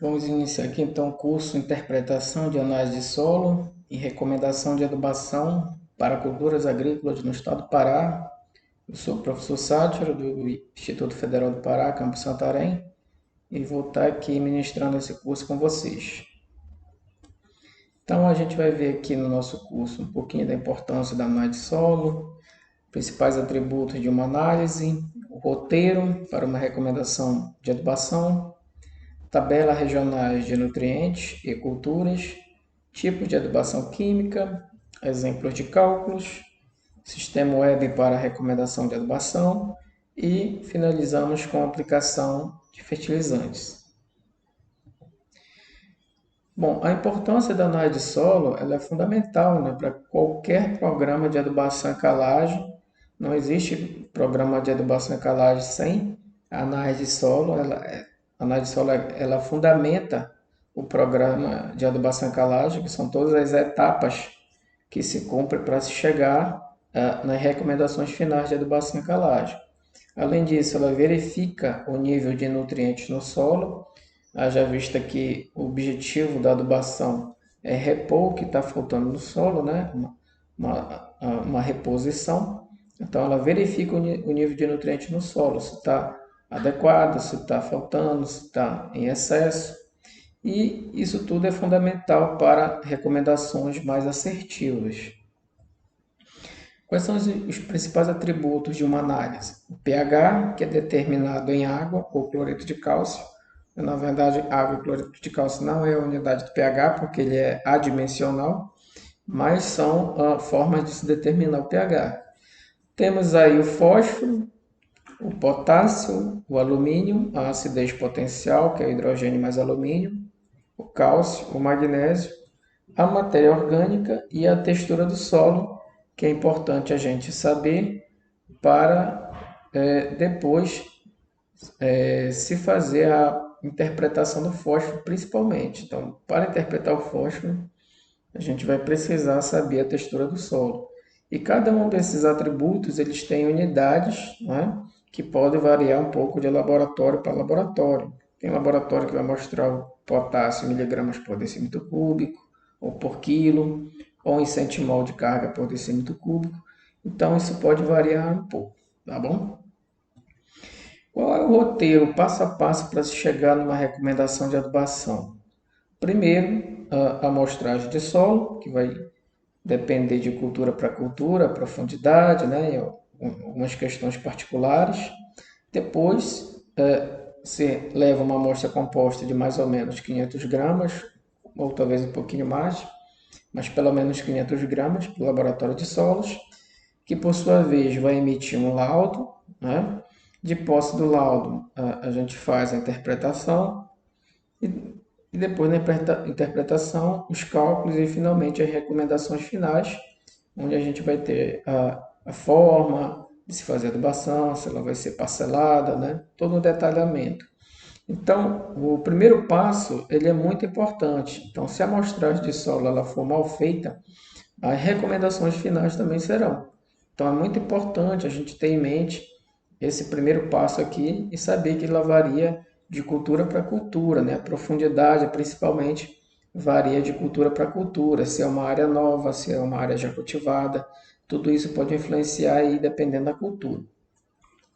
Vamos iniciar aqui então o curso Interpretação de Análise de Solo e Recomendação de Adubação para Culturas Agrícolas no Estado do Pará. Eu sou o professor Sátiro, do Instituto Federal do Pará, Campus Santarém, e vou estar aqui ministrando esse curso com vocês. Então, a gente vai ver aqui no nosso curso um pouquinho da importância da análise de solo, principais atributos de uma análise, o roteiro para uma recomendação de adubação, tabelas regionais de nutrientes e culturas, tipos de adubação química, exemplos de cálculos, sistema web para recomendação de adubação e finalizamos com a aplicação de fertilizantes. Bom, a importância da análise de solo ela é fundamental, né, para qualquer programa de adubação e calagem. Não existe programa de adubação e calagem sem a análise de solo. A análise de solo ela fundamenta o programa de adubação e calagem, que são todas as etapas que se cumprem para se chegar nas recomendações finais de adubação e calagem. Além disso, ela verifica o nível de nutrientes no solo. Haja vista que o objetivo da adubação é repor o que está faltando no solo, né? Uma reposição. Então, ela verifica o nível de nutrientes no solo, se está adequado, se está faltando, se está em excesso. E isso tudo é fundamental para recomendações mais assertivas. Quais são os principais atributos de uma análise? O pH, que é determinado em água ou cloreto de cálcio. Na verdade, água e cloreto de cálcio não é a unidade do pH, porque ele é adimensional, mas são formas de se determinar o pH. Temos aí o fósforo, o potássio, o alumínio, a acidez potencial, que é o hidrogênio mais alumínio, o cálcio, o magnésio, a matéria orgânica e a textura do solo, que é importante a gente saber para depois se fazer a interpretação do fósforo, principalmente. Então, para interpretar o fósforo, a gente vai precisar saber a textura do solo. E cada um desses atributos, eles têm unidades, né, que podem variar um pouco de laboratório para laboratório. Tem laboratório que vai mostrar o potássio em miligramas por decímetro cúbico, ou por quilo, ou em centimol de carga por decímetro cúbico. Então, isso pode variar um pouco, tá bom? Qual é o roteiro passo a passo para se chegar numa recomendação de adubação? Primeiro, a amostragem de solo, que vai depender de cultura para cultura, profundidade, né, e algumas questões particulares. Depois, se leva uma amostra composta de mais ou menos 500 gramas, ou talvez um pouquinho mais, mas pelo menos 500 gramas para o laboratório de solos, que por sua vez vai emitir um laudo, né? De posse do laudo, a gente faz a interpretação e depois na interpretação, os cálculos e finalmente as recomendações finais, onde a gente vai ter a forma de se fazer a adubação, se ela vai ser parcelada, né? Todo o detalhamento. Então, o primeiro passo ele é muito importante. Então, se a amostragem de solo ela for mal feita, as recomendações finais também serão. Então, é muito importante a gente ter em mente esse primeiro passo aqui e saber que ela varia de cultura para cultura, né? A profundidade, principalmente, varia de cultura para cultura. Se é uma área nova, se é uma área já cultivada, tudo isso pode influenciar aí dependendo da cultura.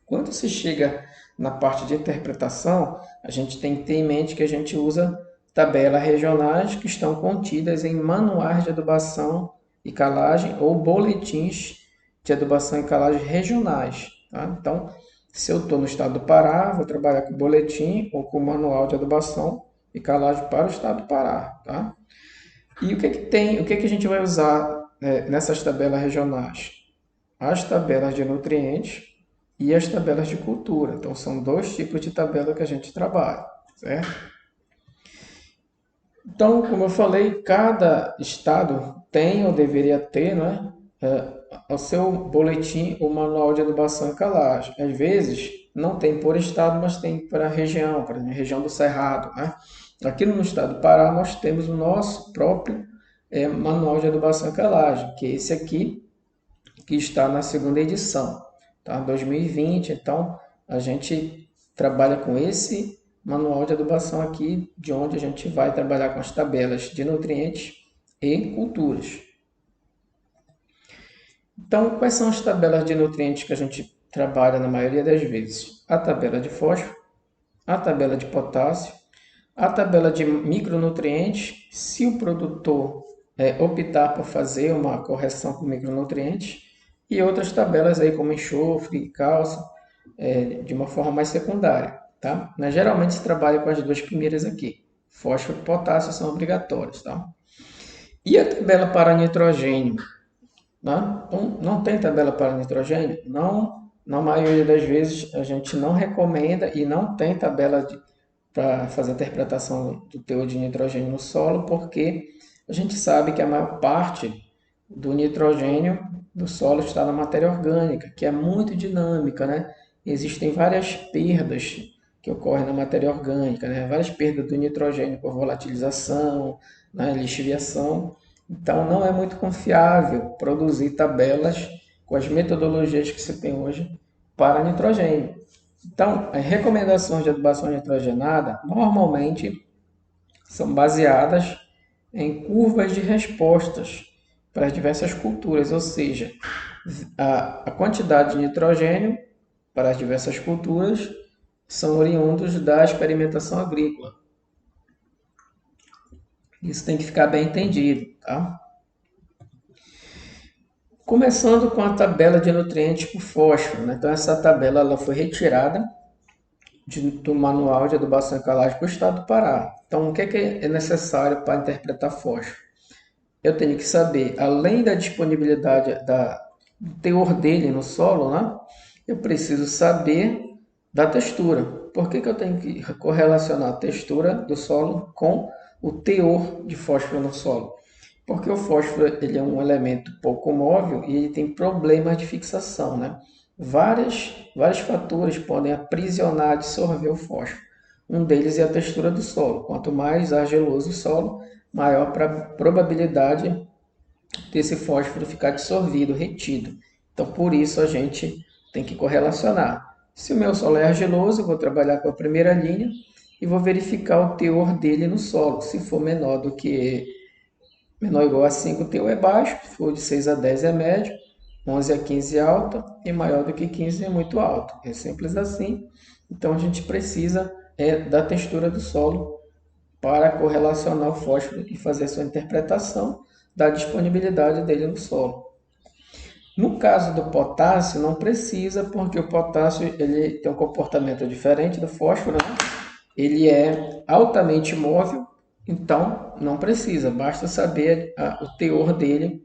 Quando se chega na parte de interpretação, a gente tem que ter em mente que a gente usa tabelas regionais que estão contidas em manuais de adubação e calagem ou boletins de adubação e calagem regionais. Tá? Então, se eu estou no estado do Pará, vou trabalhar com boletim ou com manual de adubação e calagem para o estado do Pará. Tá? E o que, que tem, o que, que a gente vai usar nessas tabelas regionais? As tabelas de nutrientes e as tabelas de cultura. Então, são dois tipos de tabela que a gente trabalha, certo? Então, como eu falei, cada estado tem ou deveria ter, né, o seu boletim ou manual de adubação e calagem. Às vezes, não tem por estado, mas tem para região, por exemplo, região do Cerrado, né? Aqui no estado do Pará, nós temos o nosso próprio manual de adubação e calagem, que é esse aqui, que está na segunda edição, tá? 2020. Então, a gente trabalha com esse manual de adubação aqui, de onde a gente vai trabalhar com as tabelas de nutrientes e culturas. Então, quais são as tabelas de nutrientes que a gente trabalha na maioria das vezes? A tabela de fósforo, a tabela de potássio, a tabela de micronutrientes, se o produtor optar por fazer uma correção com micronutrientes, e outras tabelas aí como enxofre e cálcio, de uma forma mais secundária, tá? Mas geralmente se trabalha com as duas primeiras aqui. Fósforo e potássio são obrigatórios, tá? E a tabela para nitrogênio? Né? Então, não tem tabela para nitrogênio? Não, na maioria das vezes a gente não recomenda e não tem tabela para fazer a interpretação do teor de nitrogênio no solo, porque a gente sabe que a maior parte do nitrogênio do solo está na matéria orgânica, que é muito dinâmica, né? Existem várias perdas que ocorrem na matéria orgânica, né? Várias perdas do nitrogênio por volatilização, né? Lixiviação. Então, não é muito confiável produzir tabelas com as metodologias que se tem hoje para nitrogênio. Então, as recomendações de adubação nitrogenada normalmente são baseadas em curvas de respostas para as diversas culturas, ou seja, a quantidade de nitrogênio para as diversas culturas são oriundos da experimentação agrícola. Isso tem que ficar bem entendido, tá? Começando com a tabela de nutrientes por fósforo, né? Então essa tabela ela foi retirada do Manual de Adubação e Calagem para o Estado do Pará. Então o que é necessário para interpretar fósforo? Eu tenho que saber, além da disponibilidade do teor dele no solo, né? Eu preciso saber da textura. Por que eu tenho que correlacionar a textura do solo com o teor de fósforo no solo? Porque o fósforo ele é um elemento pouco móvel e ele tem problemas de fixação, né? Vários fatores podem aprisionar, absorver o fósforo. Um deles é a textura do solo. Quanto mais argiloso o solo, maior a probabilidade desse fósforo ficar dissolvido, retido. Então, por isso a gente tem que correlacionar. Se o meu solo é argiloso, eu vou trabalhar com a primeira linha e vou verificar o teor dele no solo. Se for menor ou igual a 5, o teor é baixo. Se for de 6 a 10 é médio, 11 a 15 é alta e maior do que 15 é muito alto. É simples assim. Então a gente precisa da textura do solo para correlacionar o fósforo e fazer sua interpretação da disponibilidade dele no solo. No caso do potássio, não precisa, porque o potássio ele tem um comportamento diferente do fósforo, né? Ele é altamente móvel, então não precisa, basta saber o teor dele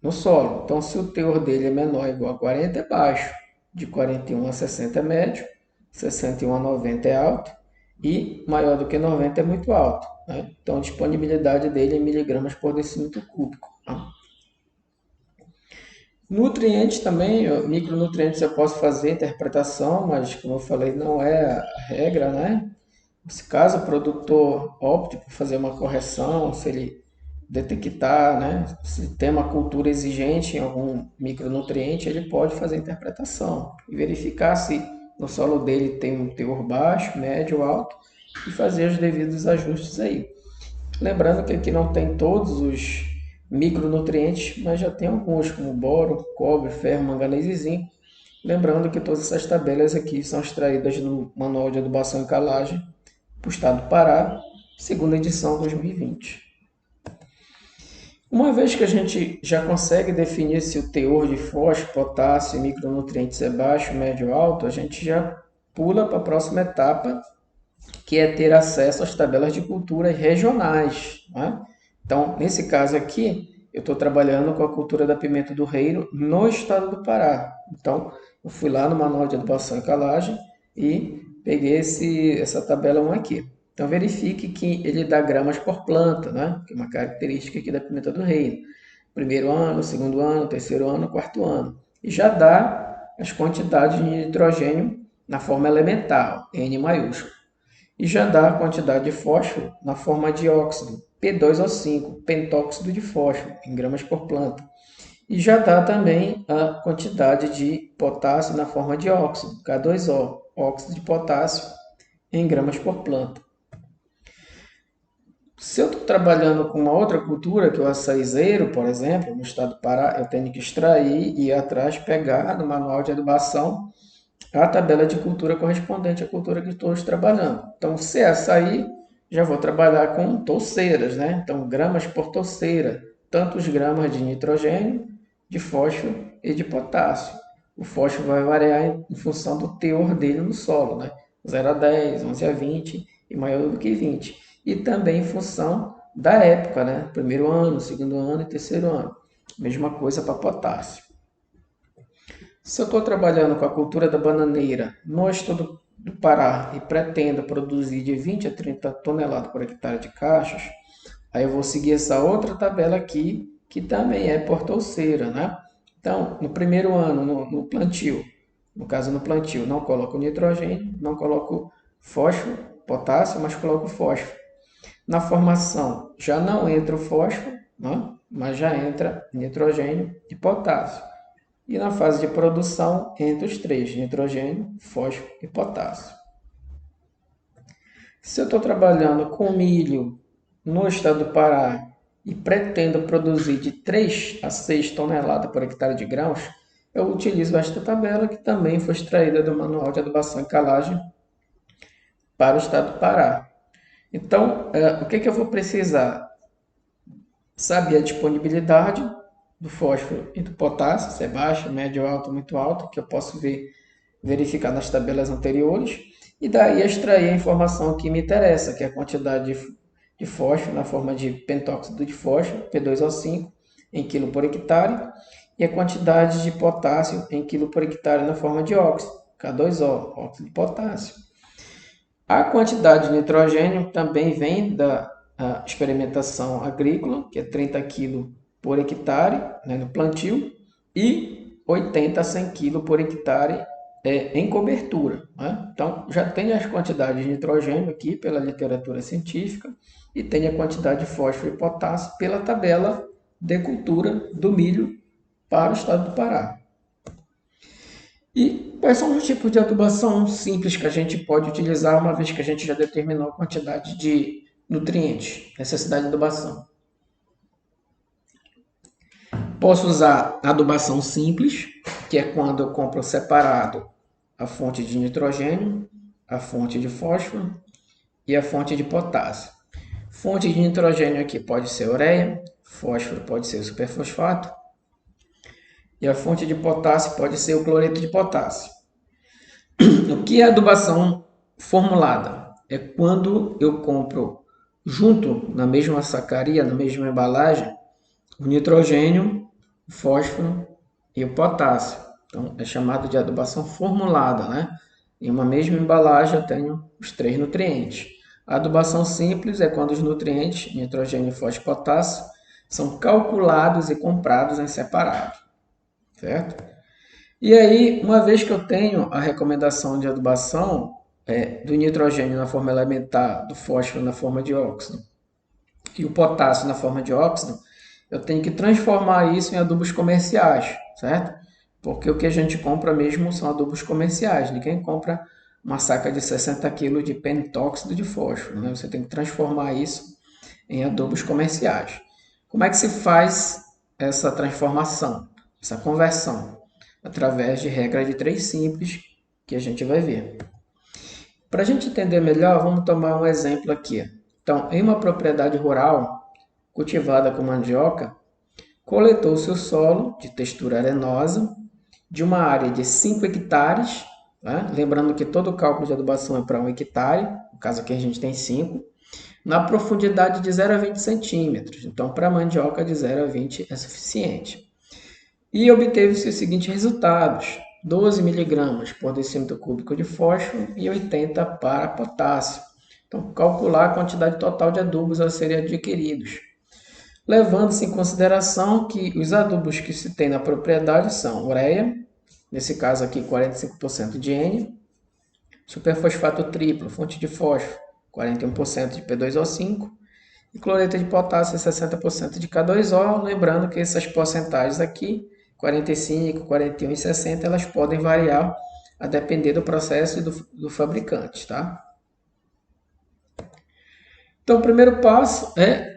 no solo. Então, se o teor dele é menor ou igual a 40, é baixo, de 41 a 60 é médio, 61 a 90 é alto, e maior do que 90 é muito alto, né? Então, a disponibilidade dele é em miligramas por decímetro cúbico. Tá? Nutrientes também, micronutrientes eu posso fazer interpretação, mas como eu falei, não é a regra, né? Se caso o produtor opte por fazer uma correção, se ele detectar, né, se tem uma cultura exigente em algum micronutriente, ele pode fazer a interpretação e verificar se no solo dele tem um teor baixo, médio, alto e fazer os devidos ajustes aí. Lembrando que aqui não tem todos os micronutrientes, mas já tem alguns, como boro, cobre, ferro, manganês e zinco. Lembrando que todas essas tabelas aqui são extraídas no Manual de Adubação e Calagem para o Estado do Pará, segunda edição 2020. Uma vez que a gente já consegue definir se o teor de fósforo, potássio e micronutrientes é baixo, médio ou alto, a gente já pula para a próxima etapa, que é ter acesso às tabelas de culturas regionais. Né? Então, nesse caso aqui, eu estou trabalhando com a cultura da pimenta do reino no estado do Pará. Então, eu fui lá no Manual de Adubação e Calagem e peguei essa tabela 1 aqui. Então, verifique que ele dá gramas por planta, né? Que é uma característica aqui da pimenta do reino. Primeiro ano, segundo ano, terceiro ano, quarto ano. E já dá as quantidades de nitrogênio na forma elementar, N maiúsculo. E já dá a quantidade de fósforo na forma de óxido, P2O5, pentóxido de fósforo, em gramas por planta. E já dá também a quantidade de potássio na forma de óxido, K2O, óxido de potássio, em gramas por planta. Se eu estou trabalhando com uma outra cultura, que é o açaizeiro, por exemplo, no estado do Pará, eu tenho que extrair e ir atrás, pegar no manual de adubação a tabela de cultura correspondente à cultura que estou trabalhando. Então, se é açaí, já vou trabalhar com touceiras, né? Então, gramas por touceira, tantos gramas de nitrogênio, de fósforo e de potássio. O fósforo vai variar em função do teor dele no solo, né? 0 a 10, 11 a 20 e maior do que 20. E também em função da época, né? Primeiro ano, segundo ano e terceiro ano. Mesma coisa para potássio. Se eu estou trabalhando com a cultura da bananeira no estado do Pará e pretendo produzir de 20 a 30 toneladas por hectare de cachos, aí eu vou seguir essa outra tabela aqui, que também é por touceira, né? Então, no primeiro ano, no plantio, no caso no plantio, não coloco nitrogênio, não coloco fósforo, potássio, mas coloco fósforo. Na formação já não entra o fósforo, né? Mas já entra nitrogênio e potássio. E na fase de produção, entre os três, nitrogênio, fósforo e potássio. Se eu estou trabalhando com milho no estado do Pará e pretendo produzir de 3 a 6 toneladas por hectare de grãos, eu utilizo esta tabela que também foi extraída do Manual de Adubação e Calagem para o estado do Pará. Então, o que eu vou precisar? Saber a disponibilidade do fósforo e do potássio, se é baixa, médio, alto, muito alto, que eu posso verificar nas tabelas anteriores, e daí extrair a informação que me interessa, que é a quantidade de fósforo na forma de pentóxido de fósforo, P2O5, em quilo por hectare, e a quantidade de potássio em quilo por hectare na forma de óxido, K2O, óxido de potássio. A quantidade de nitrogênio também vem da experimentação agrícola, que é 30 kg por hectare, né, no plantio, e 80 a 100 kg por hectare em cobertura. Né? Então, já tem as quantidades de nitrogênio aqui pela literatura científica e tem a quantidade de fósforo e potássio pela tabela de cultura do milho para o estado do Pará. E quais são os tipos de adubação simples que a gente pode utilizar uma vez que a gente já determinou a quantidade de nutrientes, necessidade de adubação? Posso usar adubação simples, que é quando eu compro separado a fonte de nitrogênio, a fonte de fósforo e a fonte de potássio. Fonte de nitrogênio aqui pode ser ureia, fósforo pode ser o superfosfato e a fonte de potássio pode ser o cloreto de potássio. O que é adubação formulada? É quando eu compro junto na mesma sacaria, na mesma embalagem, o nitrogênio, o fósforo e o potássio. Então é chamado de adubação formulada, né? Em uma mesma embalagem eu tenho os três nutrientes. A adubação simples é quando os nutrientes, nitrogênio, fósforo e potássio, são calculados e comprados em separado, certo? E aí, uma vez que eu tenho a recomendação de adubação do nitrogênio na forma elementar, do fósforo na forma de óxido e o potássio na forma de óxido, eu tenho que transformar isso em adubos comerciais, certo? Porque o que a gente compra mesmo são adubos comerciais. Ninguém compra uma saca de 60 kg de pentóxido de fósforo, né? Você tem que transformar isso em adubos comerciais. Como é que se faz essa transformação, essa conversão? Através de regra de 3 simples que a gente vai ver. Para a gente entender melhor, vamos tomar um exemplo aqui. Então, em uma propriedade rural cultivada com mandioca, coletou-se o solo de textura arenosa de uma área de 5 hectares, né? Lembrando que todo o cálculo de adubação é para 1 hectare, no caso aqui a gente tem 5, na profundidade de 0 a 20 centímetros. Então, para a mandioca, de 0 a 20 é suficiente. E obteve-se os seguintes resultados: 12 miligramas por decímetro cúbico de fósforo e 80 para potássio. Então, calcular a quantidade total de adubos a serem adquiridos. Levando-se em consideração que os adubos que se tem na propriedade são ureia, nesse caso aqui 45% de N, superfosfato triplo, fonte de fósforo, 41% de P2O5, e cloreto de potássio, 60% de K2O, lembrando que essas porcentagens aqui, 45, 41 e 60, elas podem variar a depender do processo e do fabricante, tá? Então, o primeiro passo é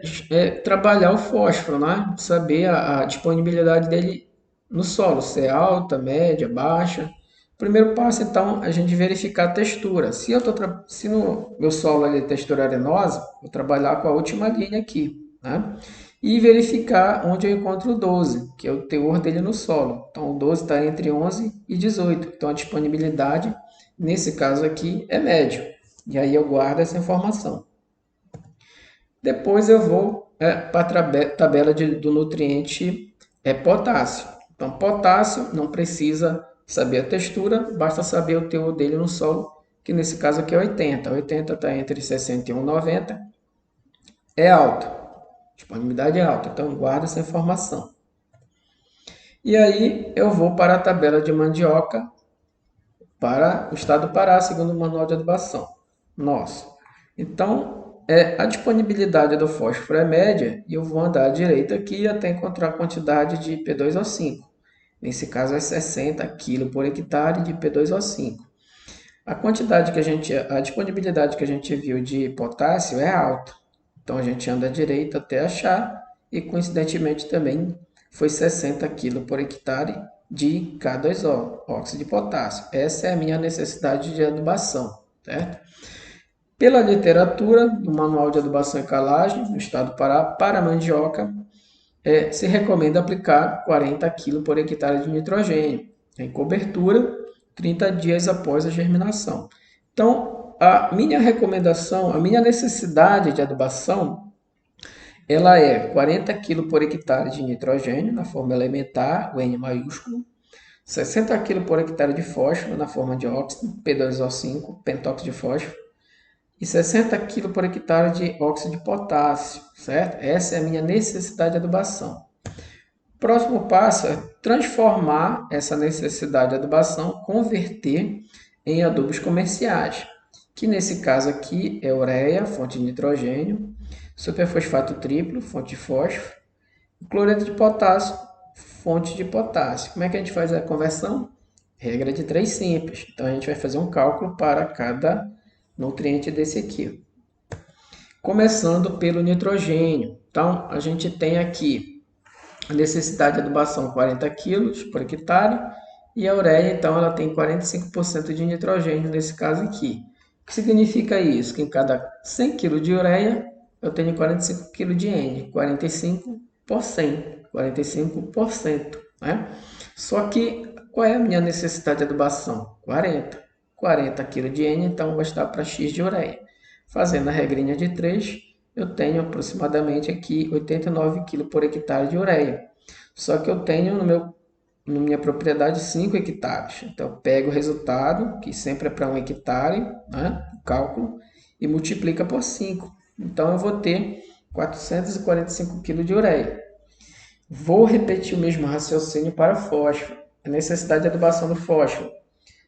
trabalhar o fósforo, né? Saber a disponibilidade dele no solo, se é alta, média, baixa. Primeiro passo, então, é a gente verificar a textura. Se no meu solo ele é textura arenosa, vou trabalhar com a última linha aqui, né? E verificar onde eu encontro o 12, que é o teor dele no solo. Então, o 12 está entre 11 e 18. Então, a disponibilidade, nesse caso aqui, é médio. E aí eu guardo essa informação. Depois eu vou para a tabela do nutriente potássio. Então, potássio não precisa saber a textura, basta saber o teor dele no solo, que nesse caso aqui é 80. 80 está entre 61 e 90, é alto, disponibilidade é alta, então guarda essa informação. E aí eu vou para a tabela de mandioca para o estado do Pará, segundo o Manual de Adubação nosso. Então, a disponibilidade do fósforo é média e eu vou andar à direita aqui até encontrar a quantidade de P2O5. Nesse caso é 60 kg por hectare de P2O5. A disponibilidade que a gente viu de potássio é alta. Então a gente anda à direita até achar e coincidentemente também foi 60 kg por hectare de K2O, óxido de potássio. Essa é a minha necessidade de adubação, certo? Pela literatura do Manual de Adubação e Calagem, no estado do Pará, para a mandioca, se recomenda aplicar 40 kg por hectare de nitrogênio, em cobertura, 30 dias após a germinação. Então, a minha recomendação, a minha necessidade de adubação, ela é 40 kg por hectare de nitrogênio, na forma elementar, o N maiúsculo, 60 kg por hectare de fósforo, na forma de óxido, P2O5, pentóxido de fósforo, e 60 kg por hectare de óxido de potássio, certo? Essa é a minha necessidade de adubação. O próximo passo é transformar essa necessidade de adubação, converter em adubos comerciais, que nesse caso aqui é ureia, fonte de nitrogênio, superfosfato triplo, fonte de fósforo, e cloreto de potássio, fonte de potássio. Como é que a gente faz a conversão? Regra de 3 simples. Então a gente vai fazer um cálculo para cada nutriente desse aqui. Começando pelo nitrogênio. Então, a gente tem aqui a necessidade de adubação 40 kg por hectare e a ureia, então, ela tem 45% de nitrogênio nesse caso aqui. O que significa isso? Que em cada 100 kg de ureia, eu tenho 45 kg de N, 45%, né? Só que, qual é a minha necessidade de adubação? 40 kg de N, então vai estar para X de ureia. Fazendo a regrinha de 3, eu tenho aproximadamente aqui 89 kg por hectare de ureia. Só que eu tenho na minha propriedade 5 hectares. Então, eu pego o resultado, que sempre é para 1 hectare, né, o cálculo, e multiplica por 5. Então, eu vou ter 445 kg de ureia. Vou repetir o mesmo raciocínio para fósforo. A necessidade de adubação do fósforo,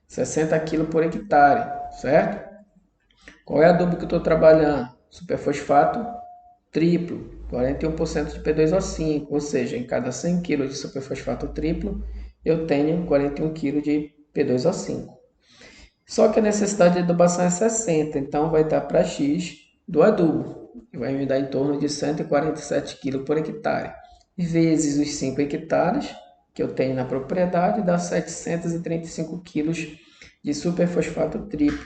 60 kg por hectare, certo? Qual é a adubo que eu estou trabalhando? Superfosfato triplo, 41% de P2O5, ou seja, em cada 100 kg de superfosfato triplo, eu tenho 41 kg de P2O5. Só que a necessidade de adubação é 60, então vai dar para X do adubo, que vai me dar em torno de 147 kg por hectare, vezes os 5 hectares que eu tenho na propriedade, dá 735 kg de superfosfato triplo.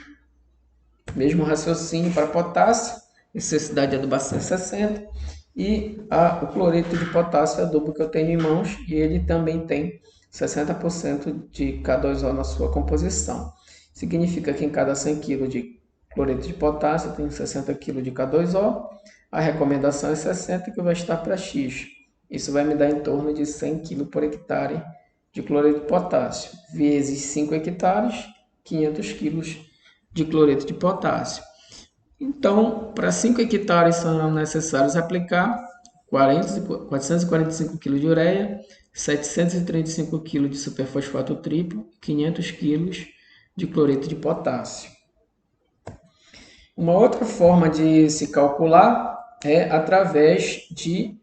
Mesmo raciocínio para potássio, necessidade de adubação é 60, e o cloreto de potássio é adubo que eu tenho em mãos, e ele também tem 60% de K2O na sua composição. Significa que em cada 100 kg de cloreto de potássio tem 60 kg de K2O, a recomendação é 60, que vai estar para X. Isso vai me dar em torno de 100 kg por hectare de cloreto de potássio, vezes 5 hectares, 500 kg de cloreto de potássio. Então, para 5 hectares são necessários aplicar 445 kg de ureia, 735 kg de superfosfato triplo, 500 kg de cloreto de potássio. Uma outra forma de se calcular é através de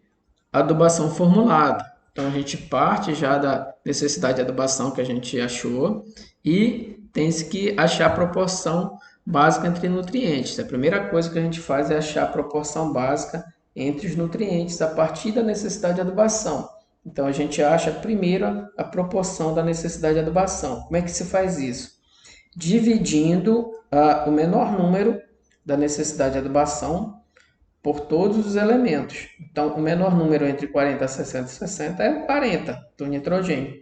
adubação formulada. Então, a gente parte já da necessidade de adubação que a gente achou e tem que achar a proporção básica entre nutrientes. A primeira coisa que a gente faz é achar a proporção básica entre os nutrientes a partir da necessidade de adubação. Então a gente acha primeiro a proporção da necessidade de adubação. Como é que se faz isso? Dividindo o menor número da necessidade de adubação por todos os elementos. Então, o menor número entre 40, 60 e 60 é o 40 do nitrogênio.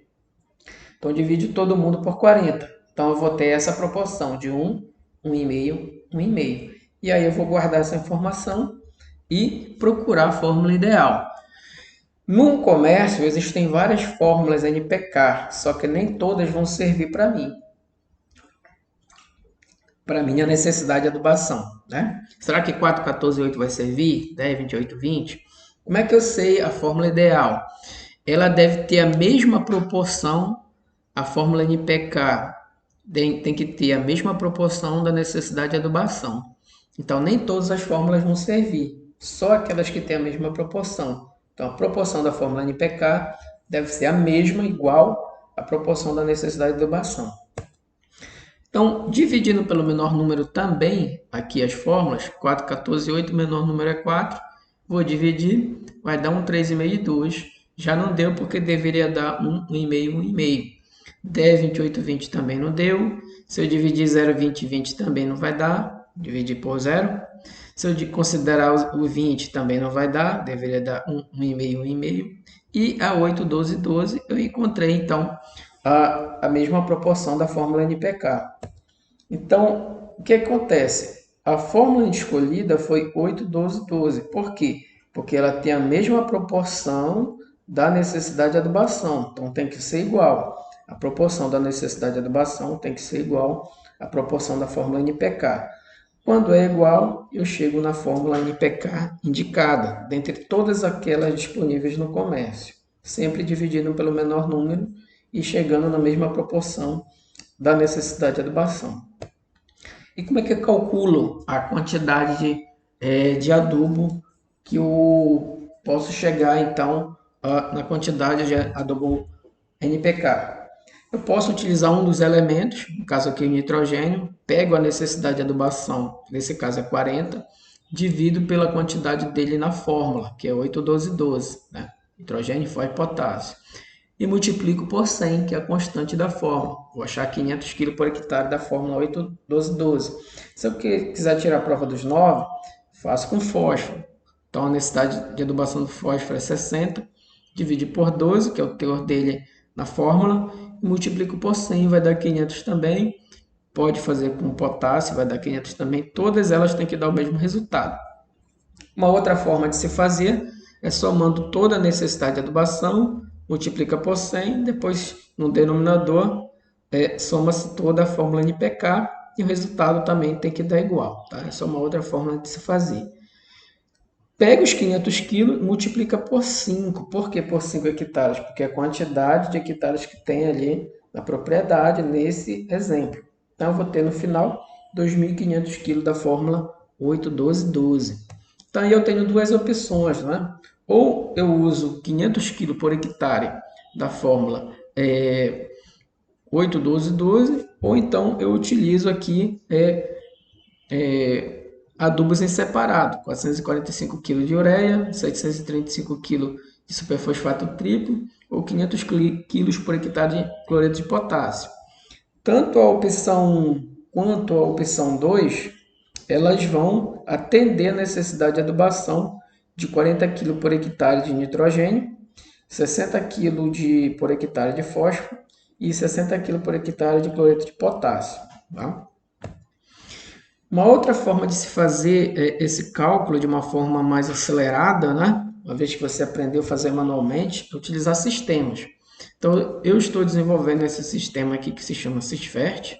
Então, divide todo mundo por 40. Então, eu vou ter essa proporção de 1, 1,5, 1,5. E aí eu vou guardar essa informação e procurar a fórmula ideal. No comércio, existem várias fórmulas NPK, só que nem todas vão servir para mim. Para minha necessidade de adubação, né? Será que 4, 14, 8 vai servir? 10, 28, 20? Como é que eu sei a fórmula ideal? Ela deve ter a mesma proporção, a fórmula NPK tem que ter a mesma proporção da necessidade de adubação. Então, nem todas as fórmulas vão servir, só aquelas que têm a mesma proporção. Então, a proporção da fórmula NPK deve ser a mesma, igual à proporção da necessidade de adubação. Então, dividindo pelo menor número também, aqui as fórmulas, 4, 14, 8, o menor número é 4, vou dividir, vai dar um 3,5 e 2. Já não deu porque deveria dar 1, 1,5, 1,5. 10, 28, 20 também não deu. Se eu dividir 0, 20, 20 também não vai dar, dividir por 0. Se eu considerar o 20 também não vai dar, deveria dar 1, 1,5, 1,5. E a 8, 12, 12 eu encontrei então a mesma proporção da fórmula NPK. Então, o que acontece? A fórmula escolhida foi 8, 12, 12. Por quê? Porque ela tem a mesma proporção da necessidade de adubação. Então, tem que ser igual. A proporção da necessidade de adubação tem que ser igual à proporção da fórmula NPK. Quando é igual, eu chego na fórmula NPK indicada, dentre todas aquelas disponíveis no comércio, sempre dividindo pelo menor número e chegando na mesma proporção da necessidade de adubação. E como é que eu calculo a quantidade de adubo que eu posso chegar, então, na quantidade de adubo NPK? Eu posso utilizar um dos elementos, no caso aqui o nitrogênio, pego a necessidade de adubação, nesse caso é 40, divido pela quantidade dele na fórmula, que é 8, 12, 12, né? Nitrogênio, fósforo e potássio. E multiplico por 100, que é a constante da fórmula. Vou achar 500 kg por hectare da fórmula 8, 12, 12. Se eu quiser tirar a prova dos 9, faço com fósforo. Então, a necessidade de adubação do fósforo é 60, divide por 12, que é o teor dele na fórmula, e multiplico por 100, vai dar 500 também. Pode fazer com potássio, vai dar 500 também. Todas elas têm que dar o mesmo resultado. Uma outra forma de se fazer é somando toda a necessidade de adubação, multiplica por 100, depois no denominador soma-se toda a fórmula NPK e o resultado também tem que dar igual. Tá? Essa é uma outra forma de se fazer. Pega os 500 quilos, multiplica por 5. Por que por 5 hectares? Porque é a quantidade de hectares que tem ali na propriedade, nesse exemplo. Então, eu vou ter no final 2.500 quilos da fórmula 8, 12, 12. Então, aí eu tenho duas opções, né? Ou eu uso 500 kg por hectare da fórmula 8, 12, 12, ou então eu utilizo aqui adubos em separado, 445 kg de ureia, 735 kg de superfosfato triplo, ou 500 kg por hectare de cloreto de potássio. Tanto a opção 1 quanto a opção 2, elas vão atender a necessidade de adubação de 40 kg por hectare de nitrogênio, 60 kg por hectare de fósforo e 60 kg por hectare de cloreto de potássio. Tá? Uma outra forma de se fazer esse cálculo de uma forma mais acelerada, né? Uma vez que você aprendeu a fazer manualmente, é utilizar sistemas. Então, eu estou desenvolvendo esse sistema aqui que se chama Sysfert,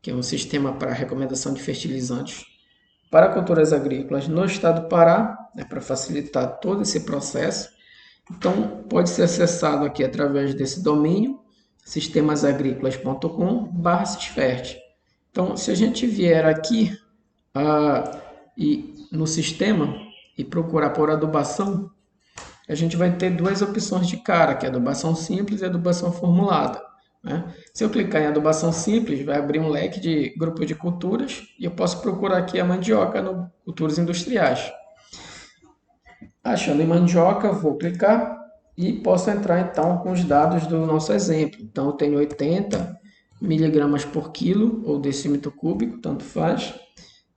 que é um sistema para recomendação de fertilizantes para culturas agrícolas no estado do Pará, né, para facilitar todo esse processo. Então, pode ser acessado aqui através desse domínio, sistemasagricolas.com/Sysfert. Então, se a gente vier aqui e no sistema e procurar por adubação, a gente vai ter duas opções de cara, que é a adubação simples e a adubação formulada. né? Se eu clicar em adubação simples, vai abrir um leque de grupos de culturas e eu posso procurar aqui a mandioca no culturas industriais. Achando em mandioca, vou clicar e posso entrar então com os dados do nosso exemplo. Então, eu tenho 80 miligramas por quilo ou decímetro cúbico, tanto faz,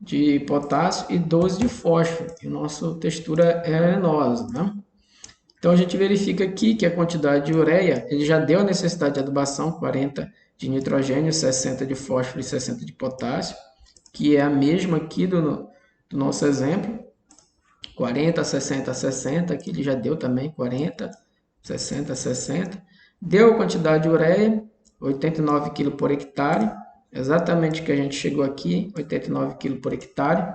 de potássio e 12 de fósforo. E nossa textura é arenosa, né? Então, a gente verifica aqui que a quantidade de ureia, ele já deu a necessidade de adubação, 40 de nitrogênio, 60 de fósforo e 60 de potássio, que é a mesma aqui do nosso exemplo. 40, 60, 60, que ele já deu também 40, 60, 60. Deu a quantidade de ureia, 89 kg por hectare, exatamente o que a gente chegou aqui, 89 kg por hectare.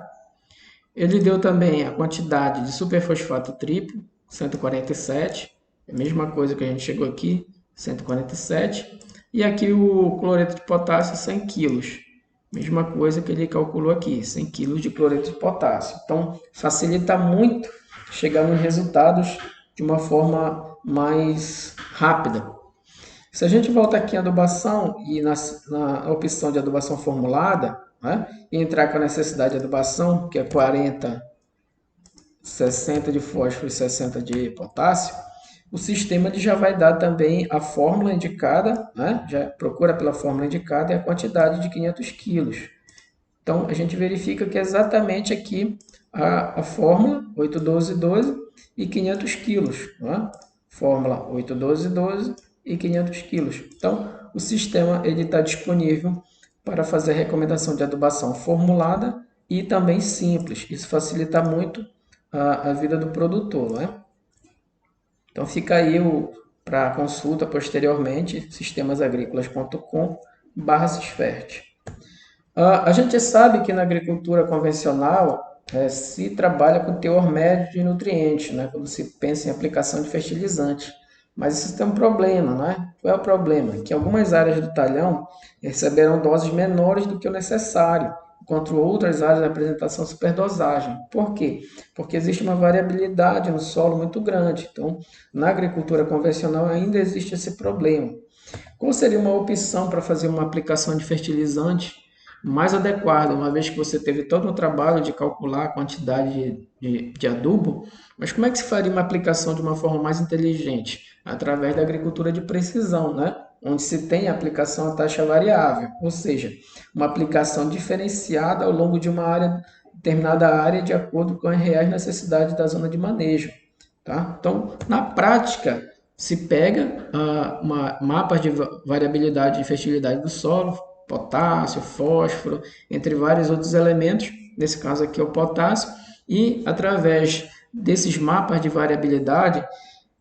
Ele deu também a quantidade de superfosfato triplo, 147, a mesma coisa que a gente chegou aqui, 147. E aqui o cloreto de potássio, 100 kg. Mesma coisa que ele calculou aqui, 100 kg de cloreto de potássio. Então, facilita muito chegar nos resultados de uma forma mais rápida. Se a gente volta aqui em adubação e na opção de adubação formulada, né, e entrar com a necessidade de adubação, que é 40, 60 de fósforo e 60 de potássio, o sistema já vai dar também a fórmula indicada, né? Já procura pela fórmula indicada e a quantidade de 500 quilos. Então, a gente verifica que é exatamente aqui a fórmula 81212 e 500 quilos. Né? Fórmula 81212 e 500 quilos. Então, o sistema está disponível para fazer a recomendação de adubação formulada e também simples. Isso facilita muito a vida do produtor. Né? Então, fica aí para consulta posteriormente, sistemasagricolas.com/Sisfert. A gente sabe que na agricultura convencional se trabalha com teor médio de nutrientes, né? Quando se pensa em aplicação de fertilizante. Mas isso tem um problema, né? Qual é o problema? Que algumas áreas do talhão receberão doses menores do que o necessário, enquanto outras áreas apresentam superdosagem. Por quê? Porque existe uma variabilidade no solo muito grande. Então, na agricultura convencional ainda existe esse problema. Qual seria uma opção para fazer uma aplicação de fertilizante mais adequada, uma vez que você teve todo o trabalho de calcular a quantidade de adubo? Mas como é que se faria uma aplicação de uma forma mais inteligente? Através da agricultura de precisão, né? Onde se tem a aplicação a taxa variável, ou seja, uma aplicação diferenciada ao longo de uma área, determinada área, de acordo com as reais necessidades da zona de manejo. Tá? Então, na prática, se pega mapas de variabilidade e fertilidade do solo, potássio, fósforo, entre vários outros elementos, nesse caso aqui é o potássio, e através desses mapas de variabilidade,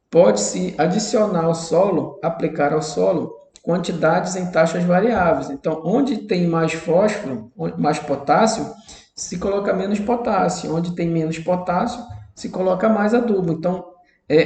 pode-se adicionar ao solo, aplicar ao solo, quantidades em taxas variáveis. Então, onde tem mais fósforo, mais potássio, se coloca menos potássio. Onde tem menos potássio, se coloca mais adubo. Então,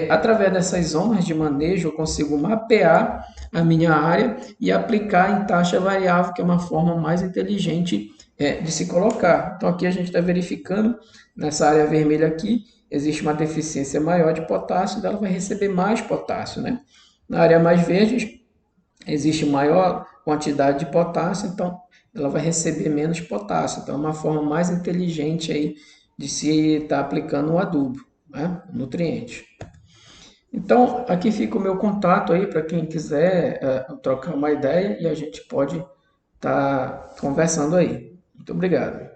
através dessas zonas de manejo, eu consigo mapear a minha área e aplicar em taxa variável, que é uma forma mais inteligente de se colocar. Então, aqui a gente está verificando, nessa área vermelha aqui, existe uma deficiência maior de potássio, então ela vai receber mais potássio, né? Na área mais verde, existe maior quantidade de potássio, então ela vai receber menos potássio. Então, é uma forma mais inteligente aí de se estar aplicando o adubo, né? O nutriente. Então, aqui fica o meu contato aí para quem quiser trocar uma ideia e a gente pode estar conversando aí. Muito obrigado.